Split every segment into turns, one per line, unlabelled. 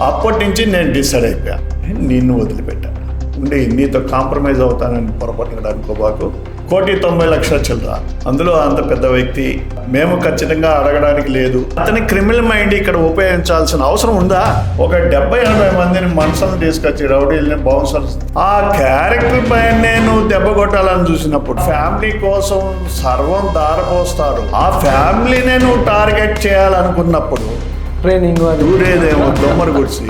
అప్పటి నుంచి నేను డిసైడ్ అయిపోయా, నిన్ను వదిలిపెట్టా ఉండి నీతో కాంప్రమైజ్ అవుతానని పొరపాటుగా అనుకోబాకు. 1,90,00,000 చిల్లర, అందులో అంత పెద్ద వ్యక్తి, మేము ఖచ్చితంగా అడగడానికి లేదు. అతని క్రిమినల్ మైండ్ ఇక్కడ ఉపయోగించాల్సిన అవసరం ఉందా? ఒక 70-80 మందిని మనసులను తీసుకొచ్చి రౌడీలని బౌన్సర్స్, ఆ క్యారెక్టర్ పైన నేను దెబ్బ కొట్టాలని చూసినప్పుడు ఫ్యామిలీ కోసం సర్వం దారపోస్తారు. ఆ ఫ్యామిలీనే నువ్వు టార్గెట్ చేయాలనుకున్నప్పుడు
ట్రైనింగ్
దూరేదేమో దొమ్మరు గుడిసి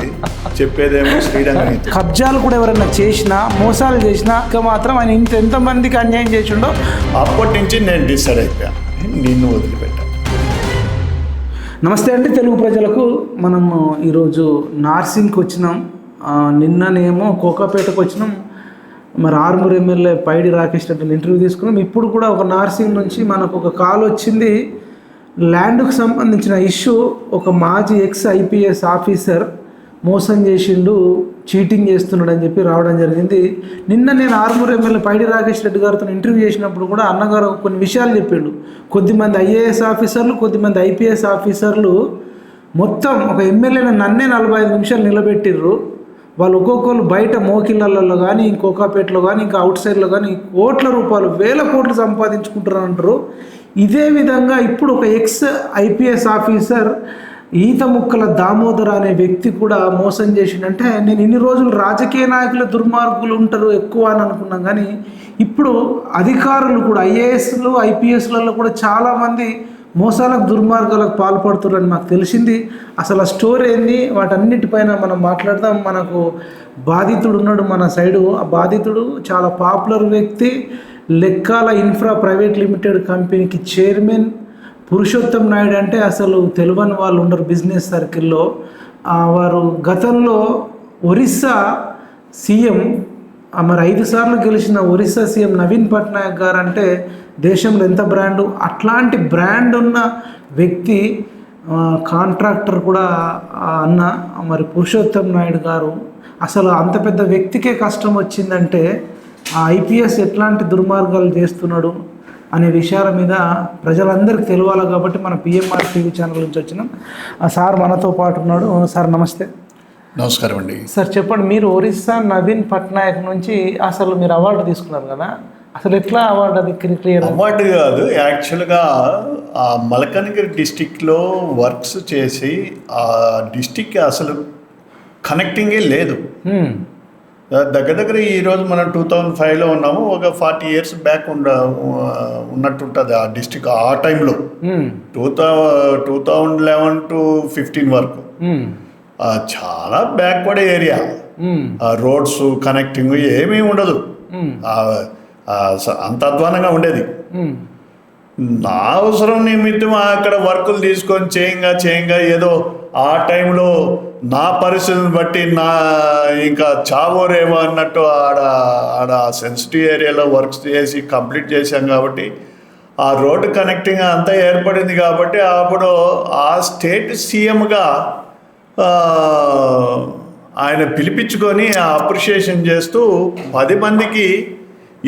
చెప్పేదేమో శ్రీరంగ.
కబ్జాలు కూడా ఎవరైనా చేసినా, మోసాలు చేసినా ఇక మాత్రం ఆయన ఎంతమందికి అన్యాయం చేసిండో
అప్పటి నుంచి నేను డిసైడ్ అయిపోయా, నిన్ను వదిలిపెట్టా.
నమస్తే అండి తెలుగు ప్రజలకు. మనము ఈరోజు నార్సింగ్కి వచ్చినాం. నిన్ననేమో కోకాపేటకు వచ్చినాం. మరి ఆర్మూర్ ఎమ్మెల్యే పైడి రాకేష్ రెడ్డిని ఇంటర్వ్యూ తీసుకున్నాం. ఇప్పుడు కూడా ఒక నార్సింగ్ నుంచి మనకు ఒక కాల్ వచ్చింది. ల్యాండ్కు సంబంధించిన ఇష్యూ, ఒక మాజీ ఎక్స్-IPS ఆఫీసర్ మోసం చేసిండు, చీటింగ్ చేస్తున్నాడు అని చెప్పి రావడం జరిగింది. నిన్న నేను ఆర్మూర్ ఎమ్మెల్యే పైడి రాకేష్ రెడ్డి గారితో ఇంటర్వ్యూ చేసినప్పుడు కూడా అన్నగారు కొన్ని విషయాలు చెప్పిండు. కొద్దిమంది IAS ఆఫీసర్లు, కొద్దిమంది IPS ఆఫీసర్లు మొత్తం ఒక ఎమ్మెల్యేని నన్నే 45 నిమిషాలు నిలబెట్టిర్రు. వాళ్ళు ఒక్కొక్కరు బయట మోకిళ్ళల్లో కానీ, కోకాపేటలో కానీ, ఇంకా అవుట్ సైడ్లో కానీ కోట్ల రూపాయలు, వేల కోట్లు సంపాదించుకుంటారు అంటారు. ఇదే విధంగా ఇప్పుడు ఒక ఎక్స్-IPS ఆఫీసర్ ఈత ముక్కల దామోదర్ అనే వ్యక్తి కూడా మోసం చేసిండంటే, నేను ఇన్ని రోజులు రాజకీయ నాయకులు దుర్మార్గులు ఉంటారు ఎక్కువ అని అనుకున్నాం. కానీ ఇప్పుడు అధికారులు కూడా IASలు, IPSలలో కూడా చాలామంది మోసాలకు, దుర్మార్గాలకు పాల్పడుతున్నారని మాకు తెలిసింది. అసలు ఆ స్టోరీ ఏంది, వాటన్నిటిపైన మనం మాట్లాడదాం. మనకు బాధితుడు ఉన్నాడు మన సైడు. ఆ బాధితుడు చాలా పాపులర్ వ్యక్తి, లెక్కాల ఇన్ఫ్రా ప్రైవేట్ లిమిటెడ్ కంపెనీకి చైర్మన్. పురుషోత్తం నాయుడు అంటే అసలు తెలియని వాళ్ళు ఉండరు బిజినెస్ సర్కిల్లో. వారు గతంలో ఒరిస్సా సీఎం, మరి 5 సార్లు గెలిచిన ఒరిస్సా సీఎం నవీన్ పట్నాయక్ గారు అంటే దేశంలో ఎంత బ్రాండు, అట్లాంటి బ్రాండ్ ఉన్న వ్యక్తి, కాంట్రాక్టర్ కూడా అన్న మరి పురుషోత్తం నాయుడు గారు. అసలు అంత పెద్ద వ్యక్తికే కష్టం వచ్చిందంటే ఆ IPS ఎట్లాంటి దుర్మార్గాలు చేస్తున్నాడు అనే విషయాల మీద ప్రజలందరికీ తెలియాలి కాబట్టి మన PMR TV ఛానల్ నుంచి వచ్చినాం. సార్ మనతో పాటు ఉన్నాడు. సార్ నమస్తే.
నమస్కారం అండి.
సార్ చెప్పండి, మీరు ఒరిస్సా నవీన్ పట్నాయక్ నుంచి అసలు మీరు అవార్డు తీసుకున్నారు కదా, అసలు ఎట్లా అవార్డు? అది క్లియర్
అవార్డు కాదు, యాక్చువల్గా ఆ మల్కనగిరి డిస్టిక్లో వర్క్స్ చేసి ఆ డిస్టిక్ అసలు కనెక్టింగే లేదు. దగ్గర ఈరోజు మనం 2005లో ఉన్నాము, ఒక 40 years బ్యాక్ ఉన్నట్టుంటుంది ఆ డిస్టిక్. ఆ టైంలో 2011 to 15 వరకు చాలా బ్యాక్వర్డ్ ఏరియా. రోడ్స్ కనెక్టింగ్ ఏమీ ఉండదు, అంత అధ్వానంగా ఉండేది. నా అవసరం నిమిత్తం అక్కడ వర్కులు తీసుకొని చేయంగా ఏదో ఆ టైంలో నా పరిస్థితిని బట్టి ఇంకా చావోరేమో అన్నట్టు ఆడ సెన్సిటివ్ ఏరియాలో వర్క్స్ చేసి కంప్లీట్ చేశాం కాబట్టి ఆ రోడ్డు కనెక్టింగ్ అంతా ఏర్పడింది. కాబట్టి అప్పుడు ఆ స్టేట్ సీఎంగా ఆయన పిలిపించుకొని అప్రిషియేషన్ చేస్తూ 10 మందికి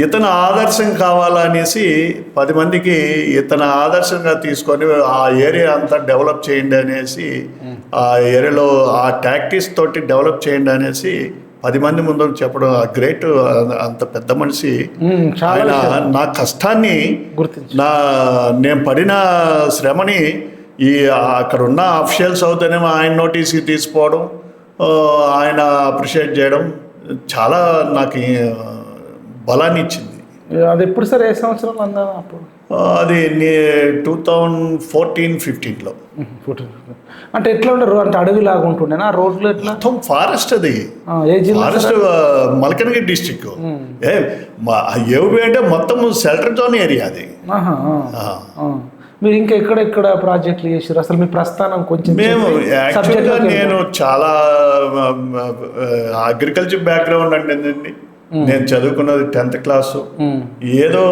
ఇతను ఆదర్శం కావాలనేసి 10 మందికి ఇతను ఆదర్శంగా తీసుకొని ఆ ఏరియా అంతా డెవలప్ చేయండి అనేసి, ఆ ఏరియాలో ఆ టాక్టిక్స్ తోటి డెవలప్ చేయండి అనేసి 10 మంది ముందు చెప్పడం. ఆ గ్రేట్, అంత పెద్ద మనిషి ఆయన. నా కష్టాన్ని, నేను పడిన శ్రమని అక్కడ ఉన్న అఫీషియల్స్ అవుతానేమో ఆయన నోటీస్కి తీసుకోవడం, ఆయన అప్రిషియేట్ చేయడం చాలా నాకు బలాన్ని ఇచ్చింది.
అది ఎప్పుడు సార్, ఏ సంవత్సరం అందా? అప్పుడు
అది 2014-15లో.
అంటే ఎట్లా ఉండరు, అంటే అడవిలాగా ఉంటుండేనా రోడ్లు? ఎట్లా?
మొత్తం ఫారెస్ట్. అది ఫారెస్ట్, మల్కనగిరి డిస్టిక్. ఏవి అంటే మొత్తం షెల్టర్ జోన్ ఏరియా అది.
మీరు ఇంకా ఎక్కడ ప్రాజెక్టులు చేసారు? అసలు మీ ప్రస్థానం కొంచెం.
యాక్చువల్గా నేను చాలా అగ్రికల్చర్ బ్యాక్గ్రౌండ్ అండి. నేను చదువుకున్నది 10th క్లాసు. ఏదో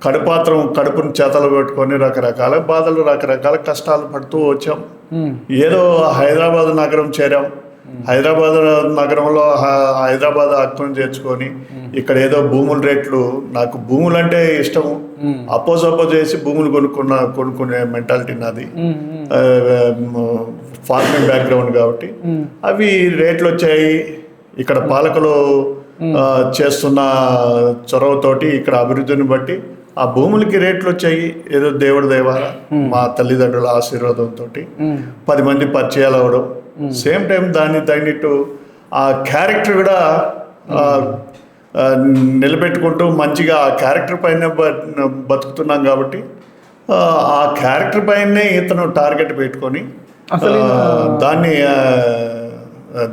కడుపుని చేతలు పెట్టుకొని రకరకాల బాధలు, రకరకాల కష్టాలు పడుతూ వచ్చాం. ఏదో హైదరాబాద్ నగరం చేరాం. హైదరాబాద్ నగరంలో హైదరాబాద్ హక్కును చేర్చుకొని ఇక్కడ ఏదో భూముల రేట్లు, నాకు భూములు అంటే ఇష్టము, అపోజ్ చేసి భూములు కొనుక్కునే మెంటాలిటీ నాది, ఫార్మింగ్ బ్యాక్గ్రౌండ్ కాబట్టి అవి రేట్లు వచ్చాయి. ఇక్కడ పాలకులు చేస్తున్న చొరవతోటి ఇక్కడ అభివృద్ధిని బట్టి ఆ భూములకి రేట్లు వచ్చాయి. ఏదో దేవుడి దైవాల మా తల్లిదండ్రుల ఆశీర్వాదంతో 10 మంది పరిచయాలు అవ్వడం, సేమ్ టైం దాన్ని తగినట్టు ఆ క్యారెక్టర్ కూడా నిలబెట్టుకుంటూ మంచిగా ఆ క్యారెక్టర్ పైన బతుకుతున్నాం కాబట్టి ఆ క్యారెక్టర్ పైనే ఇతను టార్గెట్ పెట్టుకొని దాన్ని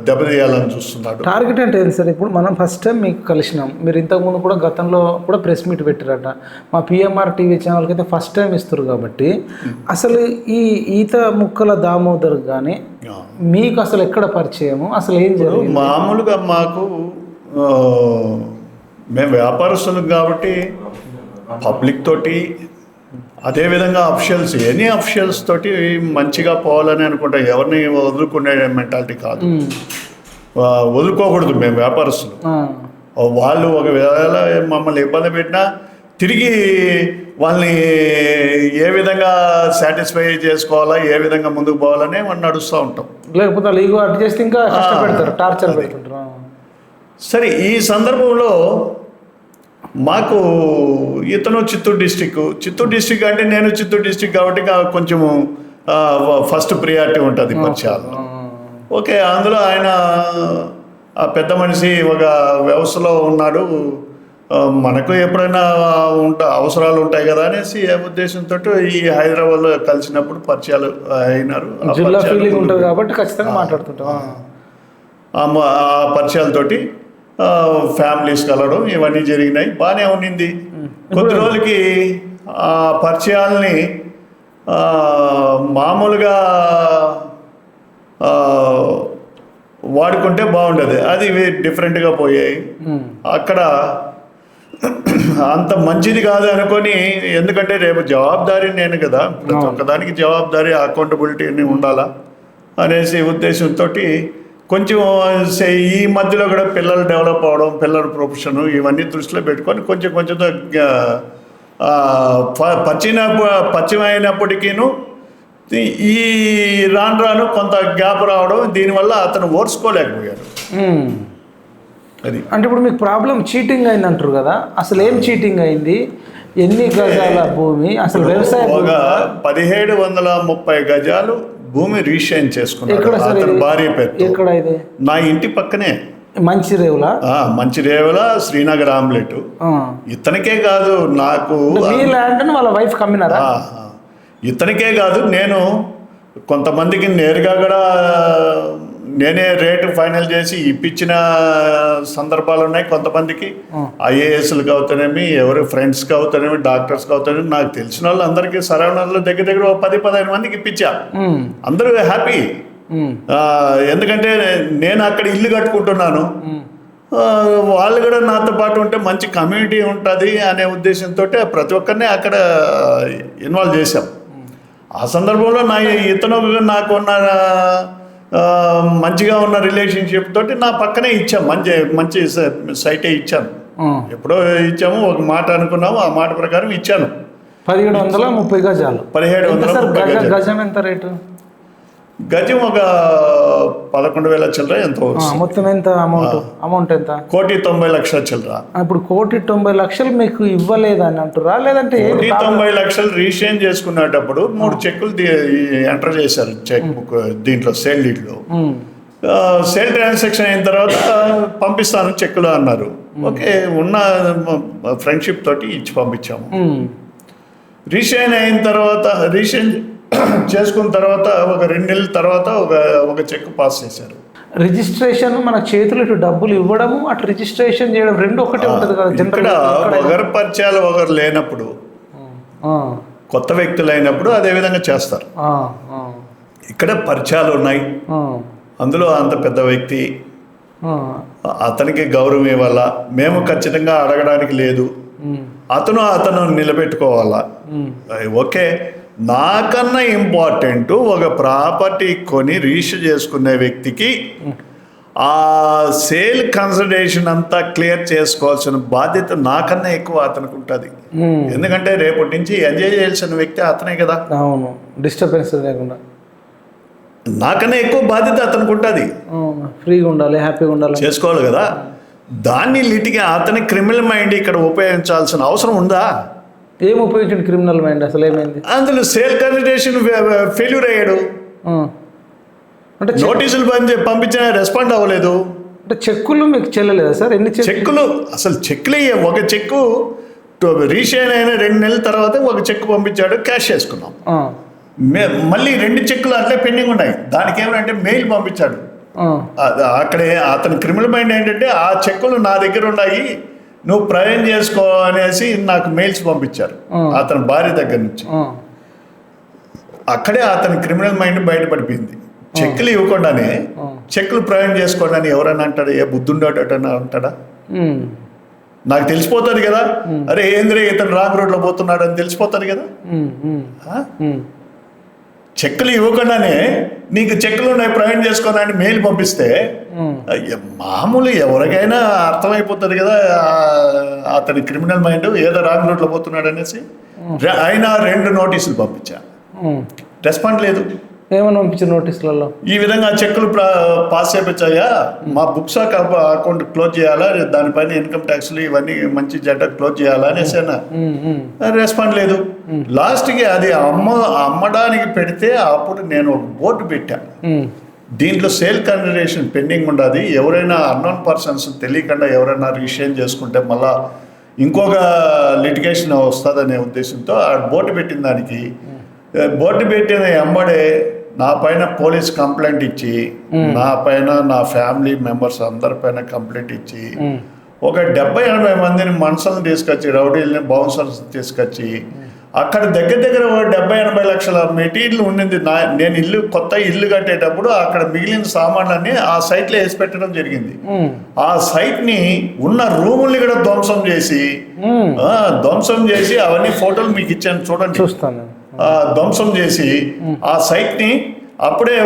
దెబ్బతీయాలని చూస్తున్నాడు.
టార్గెట్ అంటే ఏంటి సార్? ఇప్పుడు మనం ఫస్ట్ టైం మీకు కలిసినాం, మీరు ఇంతకుముందు కూడా గతంలో కూడా ప్రెస్ మీట్ పెట్టారట, మా పిఎంఆర్ టీవీ ఛానల్కి అయితే ఫస్ట్ టైం ఇస్తారు కాబట్టి అసలు ఈ ఈత ముక్కల దామోదర్ కానీ మీకు అసలు ఎక్కడ పరిచయము, అసలు ఏం జరిగింది?
మామూలుగా మాకు మేము వ్యాపారస్తులం కాబట్టి పబ్లిక్ తోటి, అదేవిధంగా అఫిషియల్స్, ఎనీ అఫిషియల్స్ తోటి మంచిగా పోవాలని అనుకుంటా. ఎవరిని వదులుకునే మెంటాలిటీ కాదు, వదులుకోకూడదు. మేము వ్యాపారస్తులు, వాళ్ళు ఒకవేళ మమ్మల్ని ఇబ్బంది పెట్టినా తిరిగి వాళ్ళని ఏ విధంగా సాటిస్ఫై చేసుకోవాలా, ఏ విధంగా ముందుకు పోవాలని మనం నడుస్తూ ఉంటాం.
లేకపోతే ఈగో అడ్డు చేస్తే ఇంకా కష్టపెడతారు, టార్చర్ పెడుతుంటారు. సరే,
ఈ సందర్భంలో మాకు ఇతను చిత్తూరు డిస్టిక్ అంటే నేను చిత్తూరు డిస్టిక్ కాబట్టి కొంచెము ఫస్ట్ ప్రియారిటీ ఉంటుంది పరిచయాలు. ఓకే, అందులో ఆయన పెద్ద మనిషి ఒక వ్యవస్థలో ఉన్నాడు, మనకు ఎప్పుడైనా అవసరాలు ఉంటాయి కదా అనేసి ఏ ఉద్దేశంతో ఈ హైదరాబాద్లో కలిసినప్పుడు పరిచయాలు అయినారు.
కాబట్టి ఖచ్చితంగా మాట్లాడుతుంటాం.
ఆ పరిచయాలతోటి ఫ్యామిలీస్ కలవడం ఇవన్నీ జరిగినాయి, బాగానే ఉండింది. కొద్ది రోజులకి ఆ పరిచయాల్ని మామూలుగా వాడుకుంటే బాగుండేది, అది డిఫరెంట్గా పోయాయి. అక్కడ అంత మంచిది కాదు అనుకొని, ఎందుకంటే రేపు జవాబుదారీ నేను కదా, ప్రతి ఒక్కదానికి జవాబుదారీ అకౌంటబిలిటీ ఉండాలా అనేసి ఉద్దేశంతో కొంచెం ఈ మధ్యలో కూడా పిల్లలు డెవలప్ అవ్వడం, పిల్లల ప్రొఫెషన్ ఇవన్నీ దృష్టిలో పెట్టుకొని కొంచెం పరిచయం అయినప్పటికీను ఈ రాను కొంత గ్యాప్ రావడం, దీనివల్ల అతను ఓర్చుకోలేకపోయాడు.
అది అంటే ఇప్పుడు మీకు ప్రాబ్లం చీటింగ్ అయింది అంటారు కదా, అసలు ఏం చీటింగ్ అయింది? ఎన్ని గజాల భూమి? అసలు వ్యవసాయం
1730 గజాలు భూమి రిజిస్ట్రేషన్ చేసుకున్నాడు అతని భార్య పేరు.
ఎక్కడ ఇది?
నా ఇంటి పక్కనే, మంచిరేవుల శ్రీనగర్ ఆమ్లెట్. ఇతనికే కాదు, నాకు
వాళ్ళ వైఫ్ కమ్మినారా?
ఇతనికే కాదు, నేను కొంతమందికి నేరుగా కూడా నేనే రేటు ఫైనల్ చేసి ఇప్పించిన సందర్భాలు ఉన్నాయి. కొంతమందికి ఐఏఎస్లకు అవుతానేమి, ఎవరు ఫ్రెండ్స్కి అవుతానేమి, డాక్టర్స్కి అవుతానేమి, నాకు తెలిసిన వాళ్ళు అందరికీ సరౌండర్లో దగ్గర 10-15 మందికి ఇప్పించా. అందరూ హ్యాపీ. ఎందుకంటే నేను అక్కడ ఇల్లు కట్టుకుంటున్నాను, వాళ్ళు కూడా నాతో పాటు ఉంటే మంచి కమ్యూనిటీ ఉంటుంది అనే ఉద్దేశంతో ప్రతి ఒక్కరిని అక్కడ ఇన్వాల్వ్ చేశాం. ఆ సందర్భంలో ఇతను నాకున్న మంచిగా ఉన్న రిలేషన్షిప్ తోటి నా పక్కనే ఇచ్చాం, మంచి సైటే ఇచ్చాను. ఎప్పుడో ఇచ్చాము, ఒక మాట అనుకున్నాము, ఆ మాట ప్రకారం ఇచ్చాను.
1730 గజాలు. 1730 గజం ఎంత రేటు?
గజం ఒక 11,000 చిల్లర ఎంతో.
మొత్తం ఎంత అమౌంట్ ఎంత?
1,90,00,000 చిల్లర.
ఇప్పుడు 1,90,00,000 మీకు ఇవ్వలేదని అంటారా, లేదంటే
1,90,00,000 రిజిస్ట్రేషన్ చేసుకునేటప్పుడు 3 చెక్కులు ఎంటర్ చేశారు చెక్ బుక్ దీంట్లో, సేల్ డీడ్లో. సేల్ ట్రాన్సాక్షన్ అయిన తర్వాత పంపిస్తాను చెక్కులు అన్నారు. ఓకే, ఉన్న ఫ్రెండ్షిప్ తోటి ఇచ్చి పంపించాము. రిజిస్ట్రేషన్ అయిన తర్వాత, రిజిస్ట్రేషన్ చేసుకున్న తర్వాత ఒక 2 నెలల తర్వాత ఒక చెక్ పాస్ చేశారు.
రిజిస్ట్రేషన్ మన చేతులు ఇటు డబ్బులు ఇవ్వడము, అటు రిజిస్ట్రేషన్ చేయడం రెండు ఒకటే ఉంటుంది కదా.
ఇక్కడ ఒకరి పరిచయాలు ఒకరు లేనప్పుడు, కొత్త వ్యక్తులు అయినప్పుడు అదే విధంగా చేస్తారు. ఇక్కడ పరిచయాలు ఉన్నాయి, అందులో అంత పెద్ద వ్యక్తి, అతనికి గౌరవం ఇవ్వాలా, మేము ఖచ్చితంగా అడగడానికి లేదు, అతను నిలబెట్టుకోవాలా. ఓకే, నాకన్నా ఇంపార్టెంట్ ఒక ప్రాపర్టీ కొని రిజిస్టర్ చేసుకునే వ్యక్తికి ఆ సేల్ కన్సిడరేషన్ అంతా క్లియర్ చేసుకోవాల్సిన బాధ్యత నాకన్నా ఎక్కువ అతనికి ఉంటుంది. ఎందుకంటే రేపటి నుంచి ఎంజాయ్ చేయాల్సిన వ్యక్తి అతనే కదా.
అవును, డిస్టర్బెన్స్ లేకుండా
నాకన్నా ఎక్కువ బాధ్యత అతనికి ఉంటుంది.
ఫ్రీగా ఉండాలి, హ్యాపీగా ఉండాలి,
చేసుకోవాలి కదా. దాన్ని అతని క్రిమినల్ మైండ్ ఇక్కడ ఉపయోగించాల్సిన అవసరం ఉందా?
ఏం ఉపయోగించండి క్రిమినల్ మైండ్? అసలు ఏమైంది?
అందులో సేల్ కన్సిడరేషన్ ఫెయిల్యూర్ అయ్యాడు.
అంటే
నోటీసులు పంపించిన రెస్పాండ్ అవ్వలేదు.
అంటే చెక్కులు మీకు చెల్లలేదా సార్? ఎన్ని
చెక్కులు? అసలు చెక్కులు ఒక చెక్కు రీషేర్ అయిన 2 నెలల తర్వాత ఒక చెక్ పంపించాడు, క్యాష్ చేసుకున్నాం. మళ్ళీ 2 చెక్కులు అట్లే పెండింగ్ ఉన్నాయి. దానికి ఏమంటే మెయిల్ పంపించాడు. అక్కడే అతని క్రిమినల్ మైండ్ ఏంటంటే ఆ చెక్కులు నా దగ్గర ఉన్నాయి, నువ్వు ప్రయాణం చేసుకో అనేసి నాకు మెయిల్స్ పంపించారు అతని భార్య దగ్గర నుంచి. అక్కడే అతని క్రిమినల్ మైండ్ బయటపడిపోయింది. చెక్కులు ఇవ్వకుండానే చెక్కులు ప్రయాణం చేసుకోండి అని ఎవరైనా అంటాడు? ఏ బుద్ధుండేటన్నా అంటాడా? నాకు తెలిసిపోతుంది కదా, అరే ఏంద్రే ఇతను రాంగ్ రోడ్లో పోతున్నాడు అని తెలిసిపోతుంది కదా. చెక్కులు ఇవ్వకుండానే నీకు చెక్కులు ఉన్నాయి ప్రయాణం చేసుకోనని మెయిల్ పంపిస్తే మామూలు ఎవరికైనా అర్థమైపోతుంది కదా అతని క్రిమినల్ మైండ్ ఏదో రాంగ్ రోడ్లో పోతున్నాడు అనేసి. అయినా 2 నోటీసులు పంపించా, రెస్పాండ్ లేదు.
ఏమని పంపించారు నోటీసులలో? ఈ
విధంగా చెక్కులు పాస్ చేయించాయా, మా బుక్స్ అకౌంట్ క్లోజ్ చేయాలా, దానిపైన ఇన్కమ్ ట్యాక్స్లు ఇవన్నీ మంచి జట్ట క్లోజ్ చేయాలా అనేసి రెస్పాండ్ లేదు. లాస్ట్కి అది అమ్మడానికి పెడితే అప్పుడు నేను ఒక బోర్డు పెట్టా, దీంట్లో సేల్ కన్సిడరేషన్ పెండింగ్ ఉండదు, ఎవరైనా అన్నోన్ పర్సన్స్ తెలియకుండా ఎవరైనా రిజిస్ట్రేషన్ చేసుకుంటే మళ్ళా ఇంకొక లిటిగేషన్ వస్తుందనే ఉద్దేశంతో ఆ బోర్డు పెట్టిన దానికి బోర్డు పెట్టిన ఎంబడే నా పైన పోలీస్ కంప్లైంట్ ఇచ్చి, నా పైన నా ఫ్యామిలీ మెంబర్స్ అందరిపైన కంప్లైంట్ ఇచ్చి ఒక 70-80 మందిని మనుషులను తీసుకొచ్చి, రౌడీలని బౌన్సర్స్ తీసుకొచ్చి అక్కడ దగ్గర 70-80 లక్షల మెటీరియల్ ఉండింది. నేను కొత్త ఇల్లు కట్టేటప్పుడు అక్కడ మిగిలిన సామాన్లన్నీ ఆ సైట్లో వేసి పెట్టడం జరిగింది. ఆ సైట్ని ఉన్న రూముల్ని కూడా ధ్వంసం చేసి అవన్నీ ఫోటోలు మీకు ఇచ్చాను చూడండి,
చూస్తాను.
ధ్వంసం చేసి ఆ సైట్ని అప్పుడే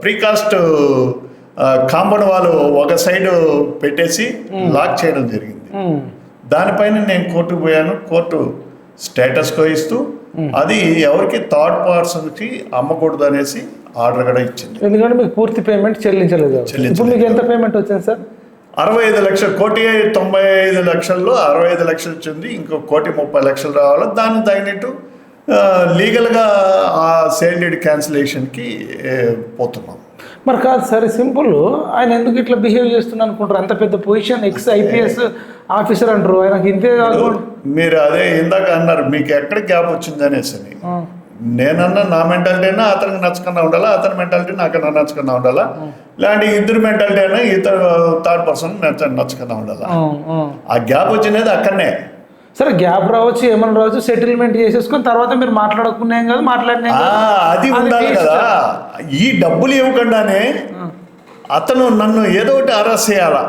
ప్రీకాస్ట్ కాంపౌండ్ వాళ్ళు ఒక సైడ్ పెట్టేసి లాక్ చేయడం జరిగింది. దానిపైన నేను కోర్టుకు పోయాను. కోర్టు స్టేటస్ కో ఇస్తూ అది ఎవరికి థర్డ్ పర్సన్కి అమ్మకూడదు అనేసి ఆర్డర్ కూడా ఇచ్చింది.
ఎందుకంటే మీకు పూర్తి పేమెంట్ చెల్లించలేదు. ఇప్పుడు మీకు ఎంత పేమెంట్ వచ్చింది సార్?
65 లక్షలు. 1,95,00,000లో 65 లక్షలు వచ్చింది. ఇంకో 1,30,00,000 రావాలి. దాన్ని తగినట్టు లీగల్గా ఆ సేల్ డీడ్ క్యాన్సిలేషన్కి పోతున్నాం.
మరి కాదు సరే, సింపుల్. ఆయన ఎందుకు ఇట్లా బిహేవ్ చేస్తున్నా అనుకుంటారు? అంత పెద్ద పొజిషన్, IPS ఆఫీసర్ అంటారు, ఆయనకి ఇంతే కాదు.
మీరు అదే ఇందాక అన్నారు మీకు ఎక్కడ గ్యాప్ వచ్చింది అనేసి. నేనన్నా నా మెంటాలిటీ అయినా అతనికి నచ్చకుండా ఉండాలా, అతని మెంటాలిటీ నాకన్నా నచ్చకుండా ఉండాలా, ఇలాంటి ఇద్దరు మెంటాలిటీ అయినా ఇతరు థర్డ్ పర్సన్ నచ్చకుండా ఉండాలా. ఆ గ్యాప్ వచ్చినది అక్కడనే.
సరే గ్యాప్ రావచ్చు, ఏమన్నా రావచ్చు, సెటిల్మెంట్ చేసేసుకొని తర్వాత మీరు మాట్లాడుకున్నాం కదా, మాట్లాడినా
అది ఉండాలి కదా. ఈ డబ్బులు ఇవ్వకుండానే అతను నన్ను ఏదో ఒకటి అరెస్ట్ చేయాలా.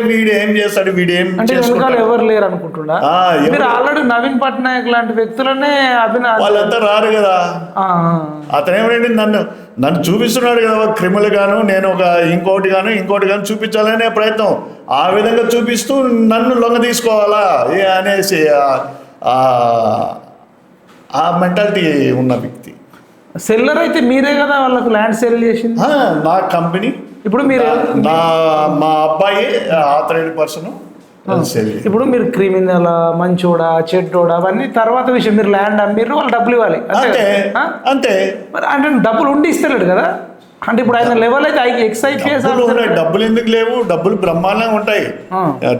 వీడు ఏం చేస్తాడు, వీడు ఏం
చేసుకుంటాడు, ఎవరు లేరు అనుకుంటున్నా. మీరు ఆల్రెడీ నవీన్ పట్నాయక్ లాంటి వ్యక్తులనే
వాళ్ళంతా రారు కదా. అతను ఏమంటే నన్ను చూపిస్తున్నాడు కదా క్రిమినల్ గాను, నేను ఒక ఇంకోటి గాను చూపించాలనే ప్రయత్నం. ఆ విధంగా చూపిస్తూ నన్ను లొంగ తీసుకోవాలా అనేసి ఆ మెంటాలిటీ ఉన్న వ్యక్తి.
సెల్లర్ అయితే మీరే కదా వాళ్ళకు ల్యాండ్ సెల్ చేసింది.
నా కంపెనీ. ఇప్పుడు మీరు మా అబ్బాయి ఆథరైజ్డ్ పర్సన్.
ఇప్పుడు మీరు క్రిమినల్, మంచోడా, చెడ్డోడా అవన్నీ తర్వాత విషయం. మీరు ల్యాండ్ అమ్మిర్రు, వాళ్ళు డబ్బులు ఇవ్వాలి
అంతే.
మరి అంటే డబ్బులు ఉండి ఇస్తలేడు కదా. అంటే ఇప్పుడు ఆయన లెవెల్ అయితే IPS
డబ్బులు ఎందుకు లేవు? డబ్బులు బ్రహ్మాండంగా ఉంటాయి.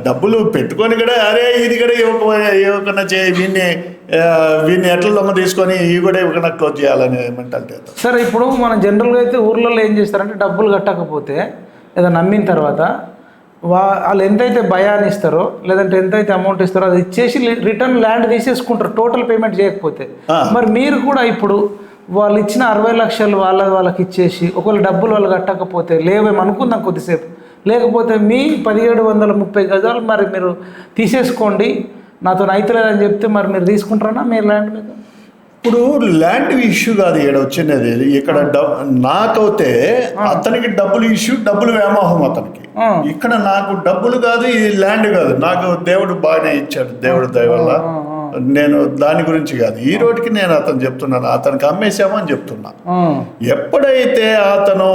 డబ్బులు పెట్టుకొని కూడా అరే ఇది కూడా ఇవ్వకుండా వీడిని ఎట్లా లొంగ తీసుకొని ఇవి కూడా ఇవ్వకుండా క్లోజ్ చేయాలని మెంటాలిటీ.
సరే ఇప్పుడు మనం జనరల్గా అయితే ఊర్లలో ఏం చేస్తారంటే డబ్బులు కట్టకపోతే లేదా నమ్మిన తర్వాత వాళ్ళు ఎంతైతే భయాన్ని ఇస్తారో లేదంటే ఎంతైతే అమౌంట్ ఇస్తారో అది ఇచ్చేసి రిటర్న్ ల్యాండ్ తీసేసుకుంటారు టోటల్ పేమెంట్ చేయకపోతే. మరి మీరు కూడా ఇప్పుడు వాళ్ళు ఇచ్చిన 60 లక్షలు వాళ్ళకి ఇచ్చేసి ఒకవేళ డబ్బులు వాళ్ళు కట్టకపోతే లేవేమనుకుందాం కొద్దిసేపు, లేకపోతే మీ 1730 గజాలు మరి మీరు తీసేసుకోండి నాతో అయితలేదని చెప్తే మరి మీరు తీసుకుంటారా మీ ల్యాండ్ మీద?
ఇప్పుడు ల్యాండ్ ఇష్యూ కాదు ఇక్కడ వచ్చినది. ఇక్కడ నాకైతే అతనికి డబ్బులు ఇష్యూ, డబ్బులు వ్యామోహం అతనికి. ఇక్కడ నాకు డబ్బులు కాదు, ఈ ల్యాండ్ కాదు. నాకు దేవుడు బాగానే ఇచ్చాడు, దేవుడు దయ వల్ల. నేను దాని గురించి కాదు, ఈ రోడ్డుకి నేను అతను చెప్తున్నాను, అతనికి అమ్మేశామని చెప్తున్నా. ఎప్పుడైతే అతను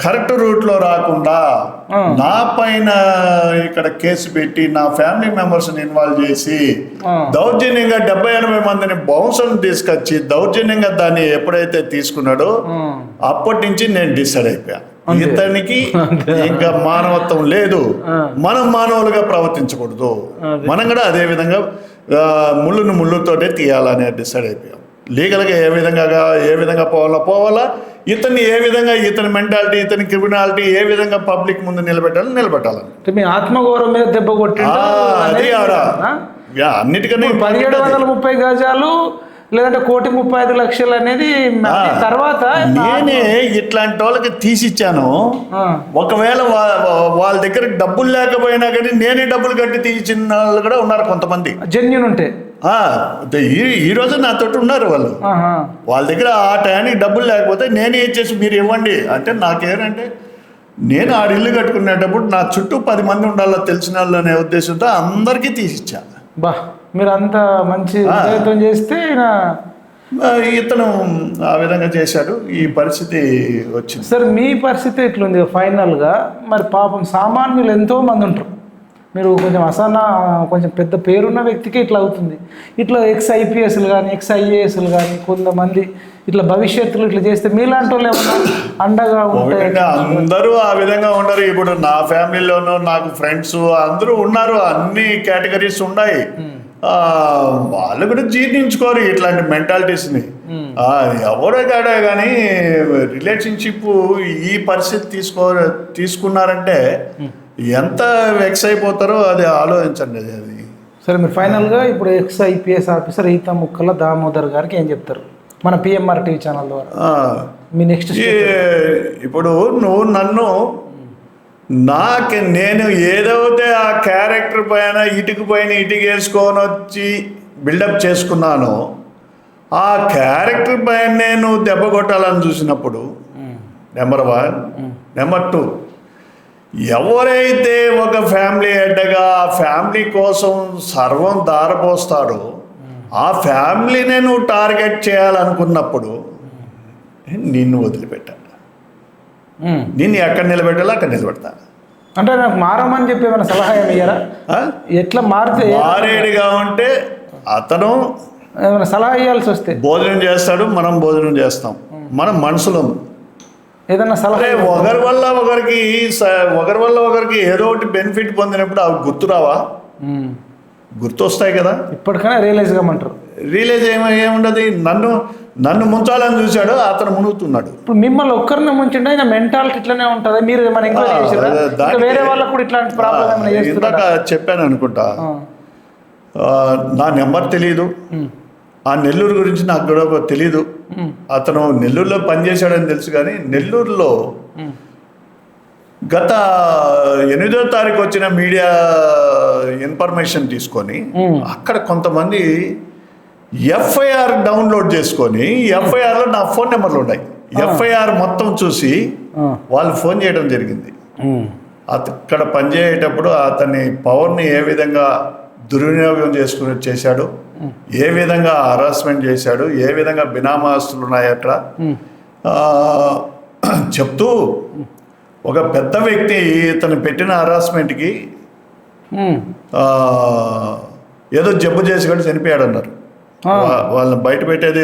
కరెక్ట్ రూట్లో రాకుండా నా పైన ఇక్కడ కేసు పెట్టి నా ఫ్యామిలీ మెంబర్స్ని ఇన్వాల్వ్ చేసి దౌర్జన్యంగా 70-80 మందిని బౌన్సర్ని తీసుకొచ్చి దౌర్జన్యంగా దాన్ని ఎప్పుడైతే తీసుకున్నాడో అప్పటి నుంచి నేను డిసైడ్ అయిపోయా, ఇతనికి ఇంకా మానవత్వం లేదు, మనం మానవులుగా ప్రవర్తించకూడదు, మనం కూడా అదే విధంగా ముళ్ళును ముళ్ళుతోటే తీయాలని డిసైడ్ అయిపోయాం. లీగల్గా ఏ విధంగా పోవాలా, ఇతన్ని ఏ విధంగా, ఇతని మెంటాలిటీ, ఇతని క్రిమినాలిటీ ఏ విధంగా పబ్లిక్ ముందు నిలబెట్టాలని.
మీ ఆత్మగౌరవం మీద దెబ్బ కొట్టి
అన్నిటికన్నా
1730 గజాలు లేదంటే 1,35,00,000 అనేది తర్వాత
నేనే ఇట్లాంటి వాళ్ళకి తీసిచ్చాను. ఒకవేళ వాళ్ళ దగ్గర డబ్బులు లేకపోయినా కానీ నేనే డబ్బులు కట్టి తీసిన వాళ్ళు కూడా ఉన్నారు కొంతమంది,
జెన్యూన్ ఉంటే.
ఈ రోజు నాతో ఉన్నారు వాళ్ళు. వాళ్ళ దగ్గర ఆ టయానికి డబ్బులు లేకపోతే నేనే ఇచ్చేసి మీరు ఇవ్వండి అంటే, నాకేనంటే నేను ఆడ ఇల్లు కట్టుకునేటప్పుడు నా చుట్టూ 10 మంది ఉండాలో తెలిసిన వాళ్ళు అనే ఉద్దేశంతో అందరికీ తీసిచ్చా.
బా, మీరు అంత మంచి ప్రయత్నం చేస్తే
ఇతను ఆ విధంగా చేశాడు, ఈ పరిస్థితి వచ్చింది.
సార్ మీ పరిస్థితి ఎట్లుంది ఫైనల్గా? మరి పాపం సామాన్యులు ఎంతో మంది ఉంటారు, మీరు కొంచెం పెద్ద పేరున్న వ్యక్తికి ఇట్లా అవుతుంది. ఇట్లా ex-IPSలు కానీ ex-IASలు కానీ కొంతమంది ఇట్లా భవిష్యత్తులో ఇట్లా చేస్తే మీలాంటి వాళ్ళు ఏమన్నా అండగా ఉంటాయి?
అందరూ ఆ విధంగా ఉండరు. ఇప్పుడు నా ఫ్యామిలీలోనూ నాకు ఫ్రెండ్స్ అందరూ ఉన్నారు, అన్ని కేటగిరీస్ ఉన్నాయి. వాళ్ళు కూడా జీర్ణించుకోరు ఇట్లాంటి మెంటాలిటీస్ని. ఎవరో కాడే కానీ రిలేషన్షిప్ ఈ పరిస్థితి తీసుకున్నారంటే ఎంత వెక్స్ అయిపోతారో అది ఆలోచించండి. అది
సరే, మీరు ఫైనల్గా ఇప్పుడు ex-IPS ఆఫీసర్ ఈత ముక్కల దామోదర్ గారికి ఏం చెప్తారు మన PMR TV ఛానల్ ద్వారా? మీ నెక్స్ట్
ఇప్పుడు నువ్వు నన్ను నేను ఏదైతే ఆ క్యారెక్టర్ పైన ఇటుకు వేసుకొని వచ్చి బిల్డప్ చేసుకున్నానో ఆ క్యారెక్టర్ పైన నేను దెబ్బ కొట్టాలని చూసినప్పుడు నెంబర్ 1. నెంబర్ 2, ఎవరైతే ఒక ఫ్యామిలీ హెడ్గా ఆ ఫ్యామిలీ కోసం సర్వం దారపోస్తాడో ఆ ఫ్యామిలీనే నువ్వు టార్గెట్ చేయాలనుకున్నప్పుడు నిన్ను వదిలిపెట్టాను. నిన్ను ఎక్కడ నిలబెట్టాలో అక్కడ నిలబెడతా.
అంటే నాకు మారమని చెప్పి ఏమైనా సలహా ఏమయ్యారా? ఎట్లా
మారేడుగా ఉంటే అతను
ఏమైనా సలహా ఇవ్వాల్సి వస్తే
భోజనం చేస్తాడు, మనం భోజనం చేస్తాం, మనం మనుషులం.
ఏదన్నా సలహా
ఒకరి వల్ల ఒకరికి ఏదో ఒకటి బెనిఫిట్ పొందినప్పుడు అవి గుర్తురావా? గుర్తొస్తాయి కదా.
ఇప్పటికైనా రియలైజ్ కామంటారు.
రియలైజ్ ఏముండదు. నన్ను ముంచాలని చూశాడు, అతను మునుగుతున్నాడు.
ఇప్పుడు మిమ్మల్ని ఒక్కరిని ముంచిండే ఆయన మెంటాలిటీ ఇట్లానే ఉంటుంది. మీరు ఏమైనా ఎంక్వైరీ చేశారా? వేరే వాళ్ళకు కూడా ఇట్లాంటి ప్రాబ్లం ఏమైనా చేస్తున్నారా?
ఇందాక చెప్పాను అనుకుంటా, నా నెంబర్ తెలియదు, ఆ నెల్లూరు గురించి నాకు కూడా తెలీదు. అతను నెల్లూరులో పనిచేశాడని తెలుసు, కానీ నెల్లూరులో గత 8వ తారీఖు వచ్చిన మీడియా ఇన్ఫర్మేషన్ తీసుకొని అక్కడ కొంతమంది FIR డౌన్లోడ్ చేసుకొని FIRలో నా ఫోన్ నెంబర్లు ఉన్నాయి. FIR మొత్తం చూసి వాళ్ళు ఫోన్ చేయడం జరిగింది. అక్కడ పనిచేసేటప్పుడు అతని పవర్ని ఏ విధంగా దుర్వినియోగం చేశాడు, ఏ విధంగా హరాస్మెంట్ చేశాడు, ఏ విధంగా బినామాస్తులు ఉన్నాయి అక్కడ చెప్తూ ఒక పెద్ద వ్యక్తి ఇతను పెట్టిన హరాస్మెంట్కి ఏదో జబ్బు చేసి కూడా చనిపోయాడు అన్నారు. వాళ్ళని బయట పెట్టేది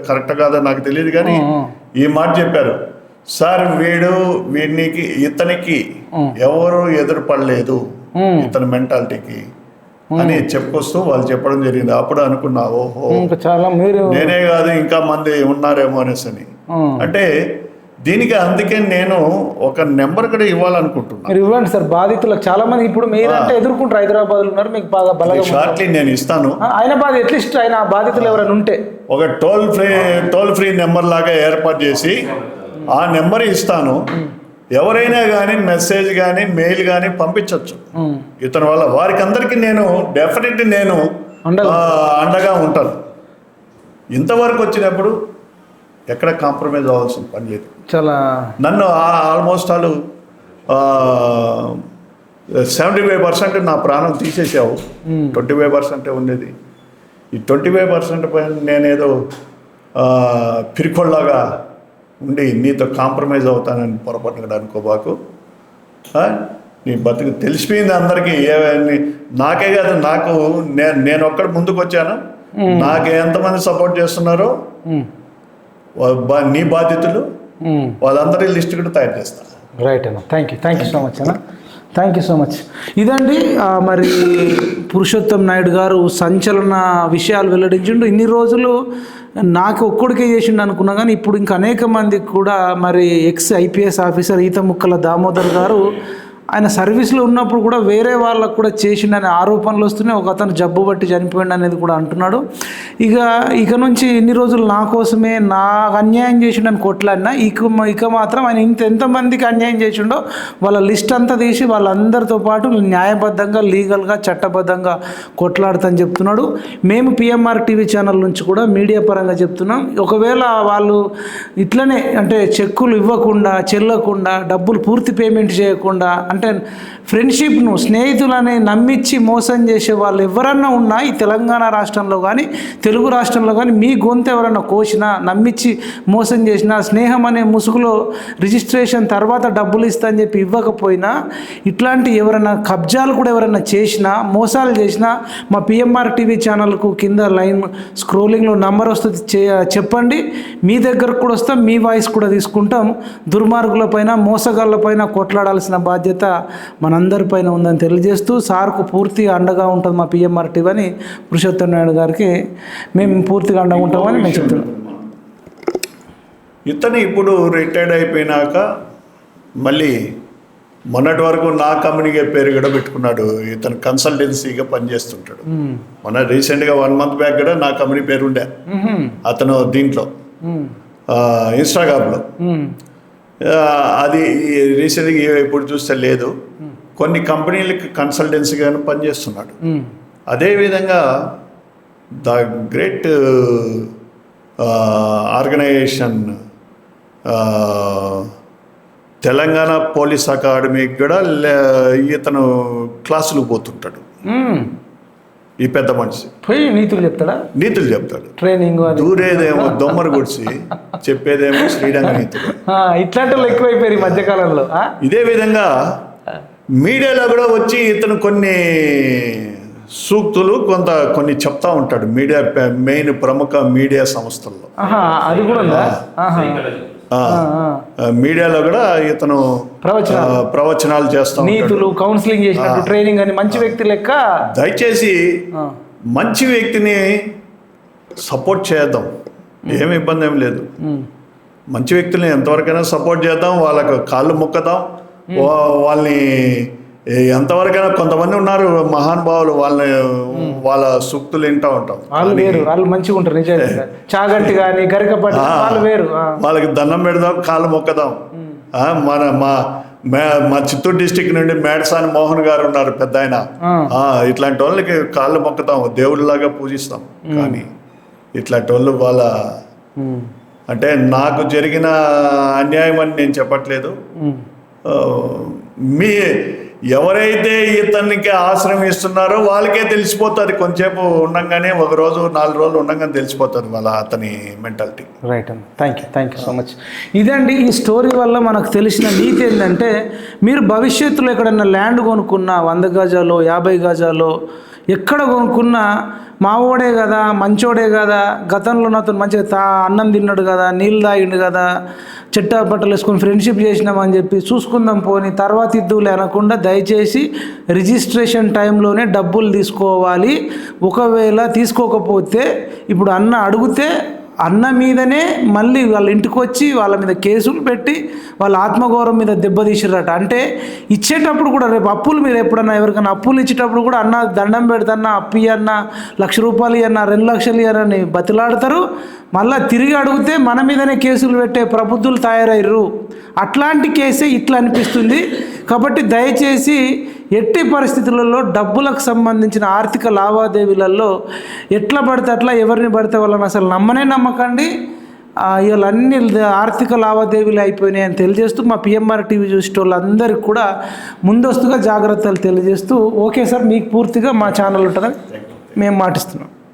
కరెక్ట్ కాదని నాకు తెలియదు, కానీ ఈ మాట చెప్పారు. సార్ ఇతనికి ఎవరు ఎదురుపడలేదు ఇతని మెంటాలిటీకి అని చెప్పుకొస్తూ వాళ్ళు చెప్పడం జరిగింది. అప్పుడు అనుకున్నా, ఓహో
చాలా
నేనే కాదు ఇంకా మంది ఉన్నారేమో అనేసి అని. అంటే దీనికి అందుకే నేను ఒక నెంబర్ కూడా ఇవ్వాలనుకుంటున్నాను.
మీరు ఇవ్వండి సార్, బాధితులకు చాలా మంది ఇప్పుడు మీరంటే ఎదుర్కొంటారు, హైదరాబాద్లో ఉన్నారు, మీకు బాగా బలంగా
షార్ట్లీ నేను ఇస్తాను.
ఆయన బాధ అట్లీస్ట్ ఆయన బాధితులు ఎవరైనా ఉంటే
ఒక టోల్ ఫ్రీ నెంబర్ లాగా ఏర్పాటు చేసి ఆ నెంబర్ ఇస్తాను. ఎవరైనా కానీ మెసేజ్ కానీ మెయిల్ కానీ పంపించవచ్చు ఇతని వల్ల. వారికి అందరికీ నేను డెఫినెట్లీ నేను అండగా ఉంటాను. ఇంతవరకు వచ్చినప్పుడు ఎక్కడ కాంప్రమైజ్ అవ్వాల్సిన పని లేదు.
చాలా
నన్ను ఆల్మోస్ట్ ఆల్ 75% నా ప్రాణం తీసేసావు. 25% ఉండేది. ఈ 25% పైన నేనేదో పిరికొల్లాగా ఉండి నీతో కాంప్రమైజ్ అవుతానని పొరపాటుగా అనుకోబాకు. నీ బతుకు తెలిసిపోయింది అందరికీ. నాకే కాదు, నేను ఒక్కడ ముందుకు వచ్చాను. నాకు ఎంతమంది సపోర్ట్ చేస్తున్నారో నీ బాధ్యతలు వాళ్ళందరి లిస్ట్ కూడా తయారు చేస్తాను.
రైట్ అన్న, థ్యాంక్ యూ సో మచ్ అన్న, థ్యాంక్ యూ సో మచ్. ఇదండి మరి పురుషోత్తం నాయుడు గారు సంచలన విషయాలు వెల్లడించిండు. ఇన్ని రోజులు నాకు ఒక్కడికే చేసిండు అనుకున్నా, కానీ ఇప్పుడు ఇంకా అనేక మందికి కూడా మరి IPS ఆఫీసర్ ఈత ముక్కల దామోదర్ గారు ఆయన సర్వీస్లో ఉన్నప్పుడు కూడా వేరే వాళ్ళకు కూడా చేసిండనే ఆరోపణలు వస్తున్నాయి. ఒక అతను జబ్బు బట్టి చనిపోయిండు అనేది కూడా అంటున్నాడు. ఇక నుంచి ఇన్ని రోజులు నా కోసమే నాకు అన్యాయం చేసిండని కొట్లాడినా ఇక మాత్రం ఆయన ఎంతమందికి అన్యాయం చేసిండో వాళ్ళ లిస్ట్ అంతా తీసి వాళ్ళందరితో పాటు న్యాయబద్ధంగా లీగల్గా చట్టబద్ధంగా కొట్లాడుతని చెప్తున్నాడు. మేము PMR TV ఛానల్ నుంచి కూడా మీడియా పరంగా చెప్తున్నాం, ఒకవేళ వాళ్ళు ఇట్లనే అంటే చెక్కులు ఇవ్వకుండా చెల్లకుండా డబ్బులు పూర్తి పేమెంట్ చేయకుండా అంటే ఫ్రెండ్షిప్ను స్నేహితులని నమ్మించి మోసం చేసే వాళ్ళు ఎవరన్నా ఉన్నా ఈ తెలంగాణ రాష్ట్రంలో కానీ తెలుగు రాష్ట్రంలో కానీ మీ గొంతు ఎవరన్నా కోసినా నమ్మించి మోసం చేసినా స్నేహం అనే ముసుగులో రిజిస్ట్రేషన్ తర్వాత డబ్బులు ఇస్తా అని చెప్పి ఇవ్వకపోయినా ఇట్లాంటి ఎవరైనా కబ్జాలు కూడా ఎవరైనా చేసినా మోసాలు చేసినా మా PMR TV ఛానల్కు కింద లైన్ స్క్రోలింగ్లో నంబర్ వస్తుంది, చెప్పండి. మీ దగ్గరకు కూడా వస్తాం, మీ వాయిస్ కూడా తీసుకుంటాం. దుర్మార్గులపైన మోసగాళ్ళపైన కొట్లాడాల్సిన బాధ్యత మనందరిపైన ఉందని తెలియజేస్తూ సార్కు పూర్తిగా అండగా ఉంటుంది మా PMR TV అని పురుషోత్తం నాయుడు గారికి మేము పూర్తిగా అండగా ఉంటామని నేను చెప్తున్నాను.
ఇతను ఇప్పుడు రిటైర్డ్ అయిపోయినాక మళ్ళీ మొన్నటి వరకు నా కంపెనీగా పేరు కూడా పెట్టుకున్నాడు. ఇతను కన్సల్టెన్సీగా పనిచేస్తుంటాడు. మొన్న రీసెంట్గా 1 month బ్యాక్ కూడా నా కంపెనీ పేరు ఉండే అతను దీంట్లో ఇన్స్టాగ్రామ్లో. అది రీసెంట్గా ఇప్పుడు చూస్తే లేదు. కొన్ని కంపెనీలకి కన్సల్టెన్సీగా పనిచేస్తున్నాడు. అదేవిధంగా the great organization Telangana police అకాడమీకి కూడా ఇతను క్లాసులు పోతుంటాడు. ఈ పెద్ద మనిషి
పోయి నీతులు చెప్తాడు. ట్రైనింగ్
దూరేదేమో దొమ్మరు గుడిసి చెప్పేదేమో శ్రీరంగ నీతులు.
ఇట్లాంటి వాళ్ళు ఎక్కువైపోయారు ఈ మధ్యకాలంలో.
ఇదే విధంగా మీడియాలో కూడా వచ్చి ఇతను కొన్ని సూక్తులు కొన్ని చెప్తా ఉంటాడు మీడియా మెయిన్ ప్రముఖ మీడియా సంస్థల్లో.
అది కూడా
మీడియాలో కూడా ఇతను ప్రవచనాలు చేస్తాం,
నీతులు కౌన్సిలింగ్ చేసినట్టు ట్రైనింగ్ అని. మంచి వ్యక్తి లెక్క.
దయచేసి మంచి వ్యక్తిని సపోర్ట్ చేద్దాం, ఏమి ఇబ్బంది ఏం లేదు. మంచి వ్యక్తుల్ని ఎంతవరకైనా సపోర్ట్ చేద్దాం, వాళ్ళకు కాళ్ళు మొక్కదాం, వాళ్ళని ఎంతవరకైనా. కొంతమంది ఉన్నారు మహానుభావులు, వాళ్ళ సూక్తులు వింటూ ఉంటాం.
వాళ్ళు మంచిగా ఉంటారు నిజంగా. చాగంటి కానీ గరికపట్టి వాళ్ళు వేరు.
వాళ్ళకి దండం పెడదాం, కాళ్ళు మొక్కదాం. మా చిత్తూరు డిస్టిక్ నుండి మేడసాని మోహన్ గారు ఉన్నారు, పెద్ద ఆయన. ఇట్లాంటి వాళ్ళకి కాళ్ళు మొక్కుతాం, దేవుళ్ళలాగా పూజిస్తాం. కానీ ఇట్లాంటి వాళ్ళు అంటే నాకు జరిగిన అన్యాయం అని నేను చెప్పట్లేదు. ఎవరైతే ఇతనికి ఆశ్రయం ఇస్తున్నారో వాళ్ళకే తెలిసిపోతుంది. కొంచెంసేపు ఉండగానే 1 రోజు 4 రోజులు ఉండగానే తెలిసిపోతుంది అతని మెంటాలిటీ.
రైట్ అండి, థ్యాంక్ యూ సో మచ్. ఇదండి ఈ స్టోరీ వల్ల మనకు తెలిసిన నీతి ఏంటంటే, మీరు భవిష్యత్తులో ఎక్కడైనా ల్యాండ్ కొనుక్కున్నా 100 గజాలు 50 గజాలు ఎక్కడ కొనుక్కున్నా మావోడే కదా మంచోడే కదా, గతంలో నాతో మంచిగా అన్నం తిన్నాడు కదా, నీళ్ళు తాగిండు కదా, చెట్టా బట్టలు వేసుకొని ఫ్రెండ్షిప్ చేసినామని చెప్పి చూసుకుందాం పోని తర్వాత ఇద్దులే అనకుండా దయచేసి రిజిస్ట్రేషన్ టైంలోనే డబ్బులు తీసుకోవాలి. ఒకవేళ తీసుకోకపోతే ఇప్పుడు అన్న అడిగితే అన్న మీదనే మళ్ళీ వాళ్ళ ఇంటికి వచ్చి వాళ్ళ మీద కేసులు పెట్టి వాళ్ళ ఆత్మగౌరవం మీద దెబ్బతీసిరట. అంటే ఇచ్చేటప్పుడు కూడా రేపు అప్పులు మీరు ఎప్పుడన్నా ఎవరికైనా అప్పులు ఇచ్చేటప్పుడు కూడా అన్న దండం పెడతన్నా అప్పు ఇయ్యన్న, 1,00,000 రూపాయలు ఇయ్యన్న, 2 లక్షలు ఇయ్యనని బతిలాడతారు. మళ్ళీ తిరిగి అడిగితే మన మీదనే కేసులు పెట్టే ప్రబుద్ధులు తయారయ్యారు. అట్లాంటి కేసే ఇట్లా అనిపిస్తుంది. కాబట్టి దయచేసి ఎట్టి పరిస్థితులలో డబ్బులకు సంబంధించిన ఆర్థిక లావాదేవీలలో ఎట్లా పడితే అట్లా ఎవరిని పడితే వాళ్ళని అసలు నమ్మకండి. ఇవాళ అన్ని ఆర్థిక లావాదేవీలు అయిపోయినాయని తెలియజేస్తూ మా పిఎంఆర్ టీవీ చూసే వాళ్ళందరికీ కూడా ముందస్తుగా జాగ్రత్తలు తెలియజేస్తూ, ఓకే సార్ మీకు పూర్తిగా మా ఛానల్ ఉంటుందని మేము మాటిస్తున్నాం.